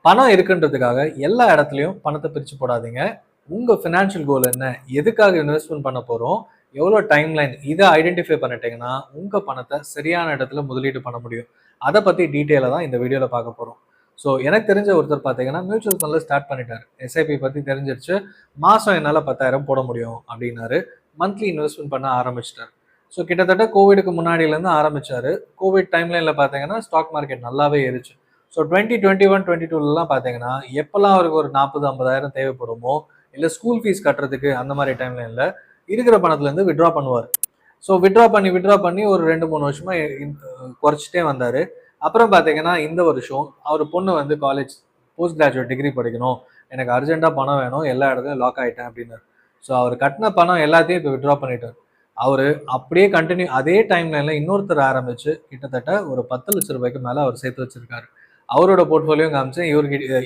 பணம் இருக்குன்றதுக்காக எல்லா இடத்துலையும் பணத்தை பிரித்து போடாதீங்க. உங்கள் ஃபினான்ஷியல் கோல் என்ன, எதுக்காக இன்வெஸ்ட்மெண்ட் பண்ண போகிறோம், எவ்வளோ டைம் லைன், இதை ஐடென்டிஃபை பண்ணிட்டீங்கன்னா உங்கள் பணத்தை சரியான இடத்துல முதலீடு பண்ண முடியும். அதை பற்றி டீட்டெயிலாக தான் இந்த வீடியோவில் பார்க்க போகிறோம். ஸோ எனக்கு தெரிஞ்ச ஒருத்தர் பார்த்தீங்கன்னா மியூச்சுவல் ஃபண்டில் ஸ்டார்ட் பண்ணிட்டார். எஸ்ஐபி பற்றி தெரிஞ்சிருச்சு. மாதம் என்னால் 10,000 போட முடியும் அப்படின்னாரு. மந்த்லி இன்வெஸ்ட்மெண்ட் பண்ண ஆரம்பிச்சிட்டார். ஸோ கிட்டத்தட்ட கோவிடுக்கு முன்னாடியிலேருந்து ஆரம்பித்தார். கோவிட் டைம்லைனில் பார்த்தீங்கன்னா ஸ்டாக் மார்க்கெட் நல்லாவே ஏறிச்சு. ஸோ 2021, 22லாம் பார்த்தீங்கன்னா எப்போல்லாம் அவருக்கு ஒரு 40,000-50,000 தேவைப்படுமோ, இல்லை ஸ்கூல் ஃபீஸ் கட்டுறதுக்கு அந்த மாதிரி டைம்லைனில் இருக்கிற பணத்துலேருந்து விட்ரா பண்ணுவார். ஸோ விட்ரா பண்ணி ஒரு 2-3 வருஷமாக குறைச்சிட்டே வந்தார். அப்புறம் பார்த்தீங்கன்னா இந்த வருஷம் அவர் பொண்ணு வந்து காலேஜ் போஸ்ட் கிராஜுவேட் டிகிரி படிக்கணும், எனக்கு அர்ஜென்ட்டாக பணம் வேணும், எல்லா இடத்துலையும் லாக் ஆகிட்டேன் அப்படின்னாரு. ஸோ அவர் கட்டின பணம் எல்லாத்தையும் இப்போ விட்ரா பண்ணிட்டார். அவர் அப்படியே கண்டினியூ அதே டைம்லைனில் இன்னொருத்தர் ஆரம்பித்து கிட்டத்தட்ட ஒரு 10 லட்ச ரூபாய்க்கு மேலே அவர் சேர்த்து வச்சிருக்காரு. அவரோட போர்ட்ஃபோலியோ காமிச்சேன்,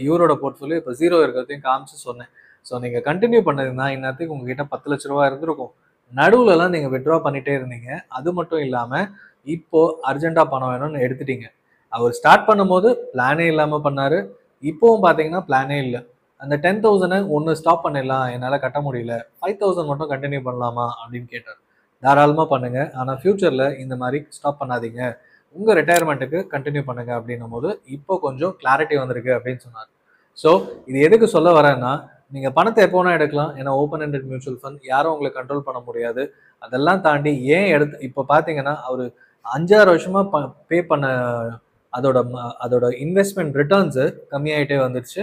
இவரோட போர்ட்ஃபோலியோ இப்போ 0 இருக்கிறதையும் காமிச்சு சொன்னேன். ஸோ நீங்கள் கண்டினியூ பண்ணதுன்னா இன்னத்துக்கு உங்ககிட்ட 10 லட்ச ரூபா இருந்திருக்கும். நடுவுலலாம் நீங்கள் விட்ரா பண்ணிகிட்டே இருந்தீங்க. அது மட்டும் இல்லாமல் இப்போது அர்ஜென்ட்டாக பணம் வேணும்னு எடுத்துட்டீங்க. அவர் ஸ்டார்ட் பண்ணும்போது பிளானே இல்லாமல் பண்ணார். இப்போவும் பார்த்தீங்கன்னா பிளானே இல்லை. அந்த 10,000 ஒன்று ஸ்டாப் பண்ணிடலாம், என்னால் கட்ட முடியல, 5,000 மட்டும் கண்டினியூ பண்ணலாமா அப்படின்னு கேட்டார். தாராளமாக பண்ணுங்கள், ஆனால் ஃப்யூச்சரில் இந்த மாதிரி ஸ்டாப் பண்ணாதீங்க, உங்கள் ரிட்டையர்மெண்ட்டுக்கு கண்டினியூ பண்ணுங்கள் அப்படின்னும் போது இப்போ கொஞ்சம் கிளாரிட்டி வந்திருக்கு அப்படின்னு சொன்னார். ஸோ இது எதுக்கு சொல்ல வரேன்னா, நீங்கள் பணத்தை எப்போ வேணால் எடுக்கலாம். ஏன்னா ஓப்பன் எண்டட் மியூச்சுவல் ஃபண்ட் யாரும் உங்களை கண்ட்ரோல் பண்ண முடியாது. அதெல்லாம் தாண்டி ஏன் இப்போ பார்த்தீங்கன்னா அவர் 5-6 வருஷமாக பே பண்ண அதோட இன்வெஸ்ட்மெண்ட் ரிட்டர்ன்ஸு கம்மியாகிட்டே வந்துடுச்சு.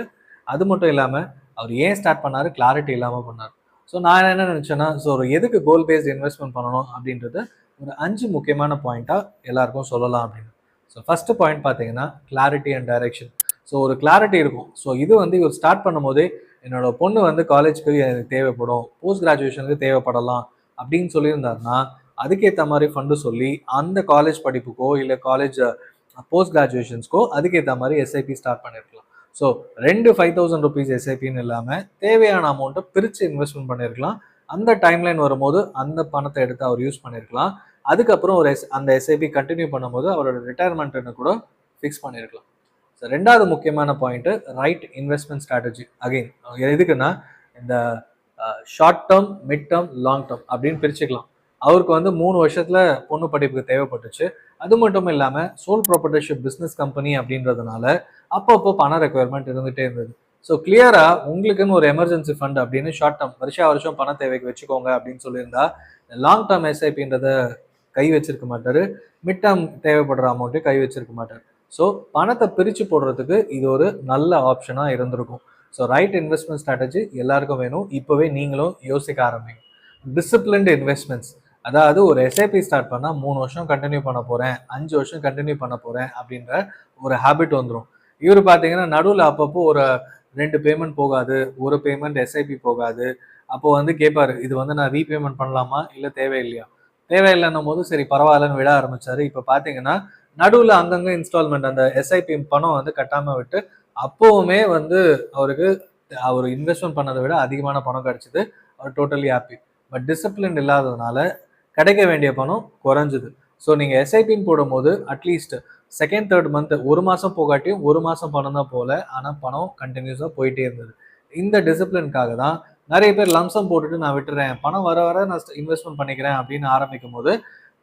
அது மட்டும் இல்லாமல் அவர் ஏன் ஸ்டார்ட் பண்ணார், கிளாரிட்டி இல்லாமல் பண்ணார். ஸோ நான் என்ன நினச்சேன்னா, ஸோ ஒரு எதுக்கு கோல் பேஸ்ட் இன்வெஸ்ட்மெண்ட் பண்ணணும் அப்படின்றது ஒரு 5 முக்கியமான பாயிண்ட்டாக எல்லாருக்கும் சொல்லலாம் அப்படின்னு. ஸோ ஃபஸ்ட்டு பாயிண்ட் பார்த்தீங்கன்னா கிளாரிட்டி அண்ட் டைரெக்ஷன். ஸோ ஒரு கிளாரிட்டி இருக்கும். ஸோ இது வந்து இவர் ஸ்டார்ட் பண்ணும்போதே என்னோட பொண்ணு வந்து காலேஜ்க்கு எனக்கு தேவைப்படும், போஸ்ட் கிராஜுவேஷனுக்கு தேவைப்படலாம் அப்படின்னு சொல்லியிருந்தாருன்னா அதுக்கேற்ற மாதிரி ஃபண்டு சொல்லி அந்த காலேஜ் படிப்புக்கோ இல்லை காலேஜ் போஸ்ட் கிராஜுவேஷன்ஸ்க்கோ அதுக்கேற்ற மாதிரி எஸ்ஐபி ஸ்டார்ட் பண்ணியிருக்கலாம். ஸோ 5,000 ருபீஸ் எஸ்ஐபின்னு இல்லாமல் தேவையான அமௌண்ட்டை பிரித்து இன்வெஸ்ட்மெண்ட் பண்ணியிருக்கலாம். அந்த டைம்லைன் வரும்போது அந்த பணத்தை எடுத்து அவர் யூஸ் பண்ணியிருக்கலாம். அதுக்கப்புறம் அந்த எஸ்ஐபி கண்டினியூ பண்ணும்போது அவரோட ரிட்டையர்மெண்ட்டுன்னு கூட ஃபிக்ஸ் பண்ணியிருக்கலாம். ஸோ 2வது முக்கியமான point right investment strategy. Again எதுக்குன்னா இந்த short term, mid term, long term அப்படின்னு பிரிச்சுக்கலாம். அவருக்கு வந்து 3 வருஷத்துல பொண்ணு படிப்புக்கு தேவைப்பட்டுச்சு. அது மட்டும் இல்லாமல் சோல் ப்ராப்பர்ட்டிஷிப் பிஸ்னஸ் கம்பெனி அப்படின்றதுனால அப்பப்போ பண ரெக்குயர்மெண்ட் இருந்துகிட்டே இருந்தது. ஸோ கிளியராக உங்களுக்குன்னு ஒரு எமர்ஜென்சி ஃபண்ட் அப்படின்னு ஷார்ட் டேர்ம் வருஷம் பண தேவைக்கு வச்சுக்கோங்க அப்படின்னு சொல்லியிருந்தா லாங் டேர்ம் எஸ்ஐபின்றத கை வச்சிருக்க மாட்டார், மிட் டேர்ம் தேவைப்படுற அமௌண்ட்டையும் கை வச்சிருக்க மாட்டார். ஸோ பணத்தை பிரித்து போடுறதுக்கு இது ஒரு நல்ல ஆப்ஷனாக இருந்திருக்கும். ஸோ ரைட் இன்வெஸ்ட்மெண்ட் ஸ்ட்ராட்டஜி எல்லாருக்கும் வேணும். இப்போவே நீங்களும் யோசிக்க ஆரம்பிங்க. டிசிப்ளின்டு இன்வெஸ்ட்மெண்ட்ஸ், அதாவது ஒரு எஸ்ஐபி ஸ்டார்ட் பண்ணால் 3 வருஷம் கண்டினியூ பண்ண போகிறேன், 5 வருஷம் கண்டினியூ பண்ண போகிறேன் அப்படின்ற ஒரு ஹேபிட் வந்துடும். இவர் பார்த்தீங்கன்னா நடுவில் அப்பப்போ ஒரு 2 பேமெண்ட் போகாது, ஒரு பேமெண்ட் எஸ்ஐபி போகாது. அப்போ வந்து கேட்பாரு, இது வந்து நான் ரீபேமெண்ட் பண்ணலாமா இல்லை தேவையில்லையா? தேவையில்லைன்னும் போது சரி பரவாயில்லன்னு விட ஆரம்பிச்சாரு. இப்போ பார்த்தீங்கன்னா நடுவில் அங்கங்கே இன்ஸ்டால்மெண்ட் அந்த எஸ்ஐபி பணம் வந்து கட்டாமல் விட்டு அப்போவுமே வந்து அவருக்கு அவர் இன்வெஸ்ட்மெண்ட் பண்ணதை விட அதிகமான பணம் கிடைச்சிது. அவர் டோட்டலி ஹாப்பி. பட் டிசிப்ளின் இல்லாததுனால கிடைக்க வேண்டிய பணம் குறைஞ்சுது. ஸோ நீங்கள் எஸ்ஐபின்னு போடும்போது அட்லீஸ்ட் செகண்ட், தேர்ட் மந்த் ஒரு மாதம் போகாட்டியும் ஒரு மாதம் பணம் தான் போகல, ஆனால் பணம் கண்டினியூஸாக போயிட்டே இருந்தது. இந்த டிசிப்ளினுக்காக தான் நிறைய பேர் லம்சம் போட்டுட்டு நான் விட்டுறேன், பணம் வர வர நான் இன்வெஸ்ட்மெண்ட் பண்ணிக்கிறேன் அப்படின்னு ஆரம்பிக்கும் போது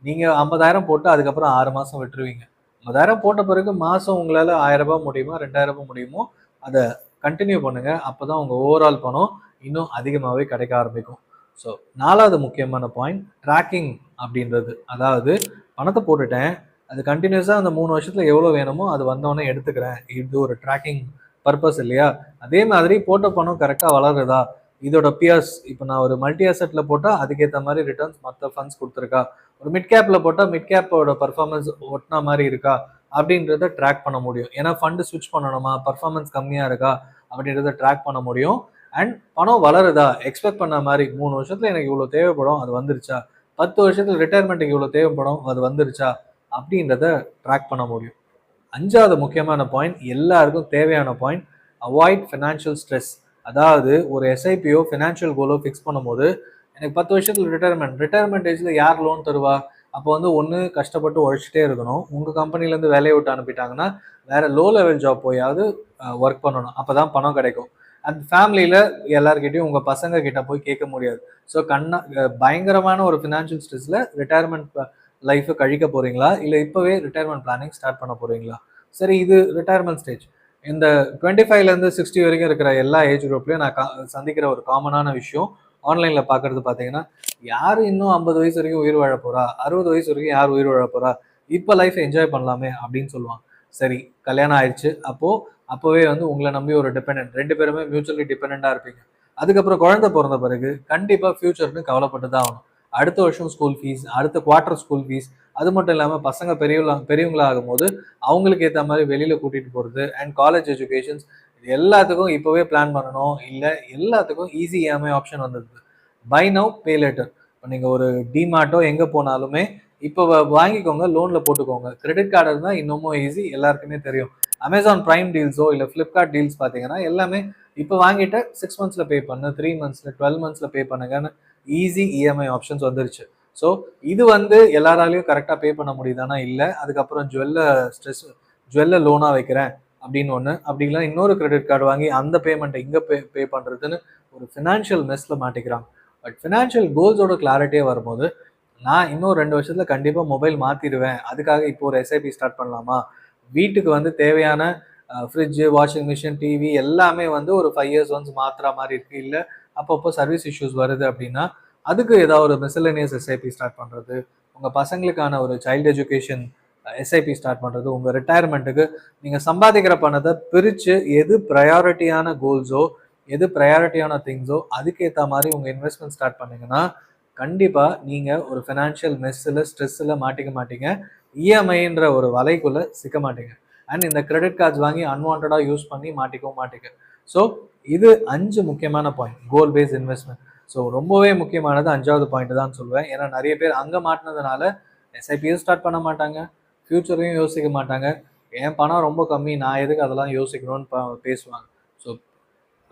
நீங்கள் 50,000 போட்டு அதுக்கப்புறம் 6 மாதம் விட்டுருவீங்க. 50,000 போட்ட பிறகு மாதம் உங்களால் 1,000 ரூபாய் முடியுமா, 2,000 ரூபாய் முடியுமோ அதை கண்டினியூ பண்ணுங்கள். அப்போ தான் உங்கள் ஓவரால் பணம் இன்னும் அதிகமாகவே கிடைக்க ஆரம்பிக்கும். ஸோ 4வது முக்கியமான பாயிண்ட் ட்ராக்கிங் அப்படின்றது. அதாவது பணத்தை போட்டுட்டேன், அது கண்டினியூஸாக அந்த 3 வருஷத்தில் எவ்வளோ வேணுமோ அது வந்தோடனே எடுத்துக்கிறேன். இது ஒரு ட்ராக்கிங் பர்பஸ் இல்லையா? அதே மாதிரி போட்ட பணம் கரெக்டாக வளருதா, இதோட பியர்ஸ், இப்போ நான் ஒரு மல்டி அசெட்டில் போட்டால் அதுக்கேற்ற மாதிரி ரிட்டர்ன்ஸ் மற்ற ஃபண்ட்ஸ் கொடுத்துருக்கா, ஒரு மிட் கேப்பில் போட்டால் மிட் கேப்போட பர்ஃபார்மன்ஸ் ஒட்டின மாதிரி இருக்கா அப்படின்றத ட்ராக் பண்ண முடியும். ஏன்னா ஃபண்டு ஸ்விட்ச் பண்ணணுமா, பர்ஃபார்மன்ஸ் கம்மியாக இருக்கா அப்படின்றத ட்ராக் பண்ண முடியும். அண்ட் பணம் வளருதா, எக்ஸ்பெக்ட் பண்ண மாதிரி 3 வருஷத்துல எனக்கு இவ்வளோ தேவைப்படும் அது வந்துருச்சா, 10 வருஷத்துல ரிட்டையர்மெண்ட்டுக்கு இவ்வளோ தேவைப்படும் அது வந்துருச்சா அப்படின்றத ட்ராக் பண்ண முடியும். 5வது முக்கியமான பாயிண்ட், எல்லாருக்கும் தேவையான பாயிண்ட், அவாய்ட் ஃபினான்ஷியல் ஸ்ட்ரெஸ். அதாவது ஒரு எஸ்ஐபியோ ஃபினான்ஷியல் கோலோ ஃபிக்ஸ் பண்ணும்போது எனக்கு 10 வருஷத்துல ரிட்டையர்மெண்ட் ஏஜ்ல யார் லோன் தருவா, அப்போ வந்து ஒன்று கஷ்டப்பட்டு உழைச்சிட்டே இருக்கணும். உங்கள் கம்பெனிலேருந்து வேலையை விட்டு அனுப்பிட்டாங்கன்னா வேற லோ லெவல் ஜாப் போயாவது ஒர்க் பண்ணணும். அப்போ தான் பணம் கிடைக்கும். அந்த ஃபேமிலியில் எல்லாருக்கிட்டையும் உங்கள் பசங்க கிட்ட போய் கேட்க முடியாது. ஸோ பயங்கரமான ஒரு ஃபினான்ஷியல் ஸ்ட்ரெஸ்ஸில் ரிட்டையர்மெண்ட் லைஃப்பை கழிக்க போகிறீங்களா, இல்லை இப்போவே ரிட்டையர்மெண்ட் பிளானிங் ஸ்டார்ட் பண்ண போகிறீங்களா? சரி, இது ரிட்டையர்மெண்ட் ஸ்டேஜ். இந்த 25லேருந்து 60 வரைக்கும் இருக்கிற எல்லா ஏஜ் குரூப்லையும் நான் சந்திக்கிற ஒரு காமனான விஷயம் ஆன்லைனில் பார்க்குறது பார்த்தீங்கன்னா, யார் இன்னும் 50 வயசு வரைக்கும் உயிர் வாழ போகிறா, 60 வயசு வரைக்கும் யார் உயிர் வாழ போகிறா, இப்போ லைஃப் என்ஜாய் பண்ணலாமே அப்படின்னு சொல்லுவாங்க. சரி, கல்யாணம் ஆயிடுச்சு, அப்போவே வந்து உங்களை நம்பி ஒரு டிபெண்டன்ட், 2 பேருமே மியூச்சுவலி டிபெண்டாக இருப்பீங்க. அதுக்கப்புறம் குழந்தை பிறந்த பிறகு கண்டிப்பாக ஃபியூச்சர்னு கவலைப்பட்டு தான் ஆகணும். அடுத்த வருஷம் ஸ்கூல் ஃபீஸ், அடுத்த குவார்ட்டர் ஸ்கூல் ஃபீஸ், அது மட்டும் இல்லாமல் பசங்க பெரியவங்களா ஆகும்போது அவங்களுக்கு ஏற்ற மாதிரி வெளியில் கூட்டிகிட்டு போகிறது அண்ட் காலேஜ் எஜுகேஷன்ஸ், எல்லாத்துக்கும் இப்போவே பிளான் பண்ணணும். இல்லை எல்லாத்துக்கும் ஈஸி இஎம்ஐ ஆப்ஷன் வந்துருக்கு. Buy now pay later. இப்போ நீங்கள் ஒரு டிமார்ட்டோ எங்கே போனாலுமே இப்போ வாங்கிக்கோங்க, லோனில் போட்டுக்கோங்க. கிரெடிட் கார்டு இருந்தால் இன்னமும் ஈஸி, எல்லாருக்குமே தெரியும். அமேசான் ப்ரைம் டீல்ஸோ இல்லை ஃப்ளிப்கார்ட் டீல்ஸ் பார்த்தீங்கன்னா எல்லாமே இப்போ வாங்கிட்டு 6 மந்த்ஸில் பே பண்ணு, 3 மந்த்ஸில் 12 மந்த்ஸில் பே பண்ணுங்கன்னு ஈஸி இஎம்ஐ ஆப்ஷன்ஸ் வந்துருச்சு. ஸோ இது வந்து எல்லாராலையும் கரெக்டாக பே பண்ண முடியுதானா? இல்லை. அதுக்கப்புறம் ஜுவல்லை லோனாக வைக்கிறேன் அப்படின்னு ஒன்று, அப்படிலாம் இன்னொரு கிரெடிட் கார்டு வாங்கி அந்த பேமெண்ட்டை இங்கே பே பண்ணுறதுன்னு ஒரு ஃபினான்ஷியல் மெஸ்ஸில் மாட்டிக்கிறாங்க. பட் ஃபினான்ஷியல் கோல்ஸோட கிளாரிட்டியே வரும்போது, நான் இன்னும் 2 வருஷத்தில் கண்டிப்பாக மொபைல் மாற்றிடுவேன், அதுக்காக இப்போ ஒரு எஸ்ஐபி ஸ்டார்ட் பண்ணலாமா? வீட்டுக்கு வந்து தேவையான ஃப்ரிட்ஜு, வாஷிங் மிஷின், டிவி எல்லாமே வந்து ஒரு 5 இயர்ஸ் ஒன்ஸ் மாற்றுற மாதிரி இருக்குது. இல்லை அப்பப்போ சர்வீஸ் இஷ்யூஸ் வருது அப்படின்னா அதுக்கு ஏதாவது ஒரு மிசலேனியஸ் எஸ்ஐபி ஸ்டார்ட் பண்ணுறது, உங்கள் பசங்களுக்கான ஒரு சைல்டு எஜுகேஷன் எஸ்ஐபி ஸ்டார்ட் பண்ணுறது, உங்கள் ரிட்டையர்மெண்ட்டுக்கு நீங்கள் சம்பாதிக்கிற பணத்தை பிரித்து எது ப்ரையாரிட்டியான கோல்ஸோ, எது ப்ரையாரிட்டியான திங்ஸோ அதுக்கேற்ற மாதிரி உங்கள் இன்வெஸ்ட்மெண்ட் ஸ்டார்ட் பண்ணிங்கன்னா கண்டிப்பாக நீங்கள் ஒரு ஃபினான்ஷியல் மெஸ்ஸில் ஸ்ட்ரெஸ்ஸில் மாட்டிக்க மாட்டீங்க. இஎம்ஐன்ற ஒரு வலைக்குள்ளே சிக்க மாட்டீங்க. அண்ட் இந்த கிரெடிட் கார்ட்ஸ் வாங்கி அன்வான்டாக யூஸ் பண்ணி மாட்டிக்கவும் மாட்டீங்க. ஸோ இது 5 முக்கியமான பாயிண்ட் கோல் பேஸ்ட் இன்வெஸ்ட்மெண்ட். ஸோ ரொம்பவே முக்கியமானது 5வது பாயிண்ட் தான் சொல்லுவேன். ஏன்னா நிறைய பேர் அங்கே மாட்டினதுனால எஸ்ஐபியும் ஸ்டார்ட் பண்ண மாட்டாங்க, ஃப்யூச்சரையும் யோசிக்க மாட்டாங்க. என் பணம் ரொம்ப கம்மி, நான் எதுக்கு அதெல்லாம் யோசிக்கணும்னு பேசுவாங்க. ஸோ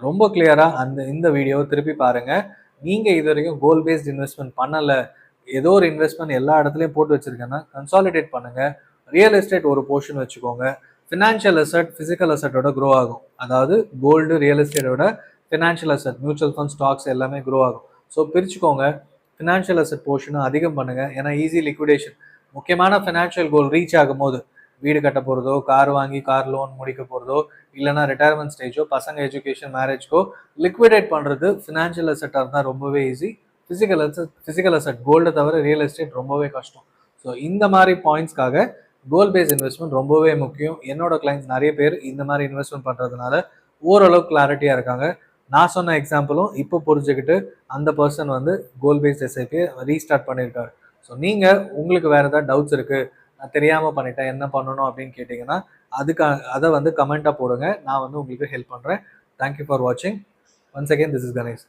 ரொம்ப கிளியராக இந்த வீடியோவை திருப்பி பாருங்கள். நீங்கள் இது வரைக்கும் கோல் பேஸ்ட் இன்வெஸ்ட்மெண்ட் பண்ணலை, ஏதோ ஒரு இன்வெஸ்ட்மெண்ட் எல்லா இடத்துலையும் போட்டு வச்சுருக்கேன்னா கன்சாலிடேட் பண்ணுங்கள். ரியல் எஸ்டேட் ஒரு போர்ஷன் வச்சுக்கோங்க. ஃபினான்ஷியல் அசெட் ஃபிசிக்கல் அசெட்டோட க்ரோ ஆகும். அதாவது கோல்டு, ரியல் எஸ்டேட்டோட financial asset, mutual fund, stocks எல்லாமே க்ரோ ஆகும். ஸோ பிரிச்சுக்கோங்க. ஃபினான்ஷியல் அசெட் போர்ஷனை அதிகம் பண்ணுங்கள். ஏன்னா ஈஸி லிக்விடேஷன். முக்கியமான ஃபினான்ஷியல் கோல் ரீச் ஆகும் போது, வீடு கட்ட போகிறதோ, கார் வாங்கி கார் லோன் முடிக்க போகிறதோ, இல்லைனா ரிட்டையர்மெண்ட் ஸ்டேஜோ, பசங்க எஜுகேஷன், மேரேஜ்க்கோ லிக்விடேட் பண்ணுறது ஃபினான்ஷியல் அசெட்டாக இருந்தால் ரொம்பவே ஈஸி. ஃபிசிக்கல் அசெட் கோல்டை தவிர ரியல் எஸ்டேட் ரொம்பவே கஷ்டம். ஸோ இந்த மாதிரி பாயிண்ட்ஸ்க்காக கோல் பேஸ்ட் இன்வெஸ்ட்மெண்ட் ரொம்பவே முக்கியம். என்னோட கிளைண்ட்ஸ் நிறைய பேர் இந்த மாதிரி இன்வெஸ்ட்மெண்ட் பண்ணுறதுனால ஓரளவுக்கு கிளாரிட்டியாக இருக்காங்க. நான் சொன்ன எக்ஸாம்பிளும் இப்போ புரிஞ்சுக்கிட்டு அந்த பர்சன் வந்து கோல் பேஸ்ட் எஸ்ஐபியை ரீஸ்டார்ட் பண்ணியிருக்காரு. ஸோ நீங்கள் உங்களுக்கு வேறு ஏதாவது டவுட்ஸ் இருக்குது, நான் தெரியாமல் பண்ணிட்டேன், என்ன பண்ணணும் அப்படின்னு கேட்டிங்கன்னா அதை வந்து கமெண்ட்டாக போடுங்க. நான் வந்து உங்களுக்கு ஹெல்ப் பண்ணுறேன். தேங்க்யூ ஃபார் வாட்சிங். Once again, this is Ganesh.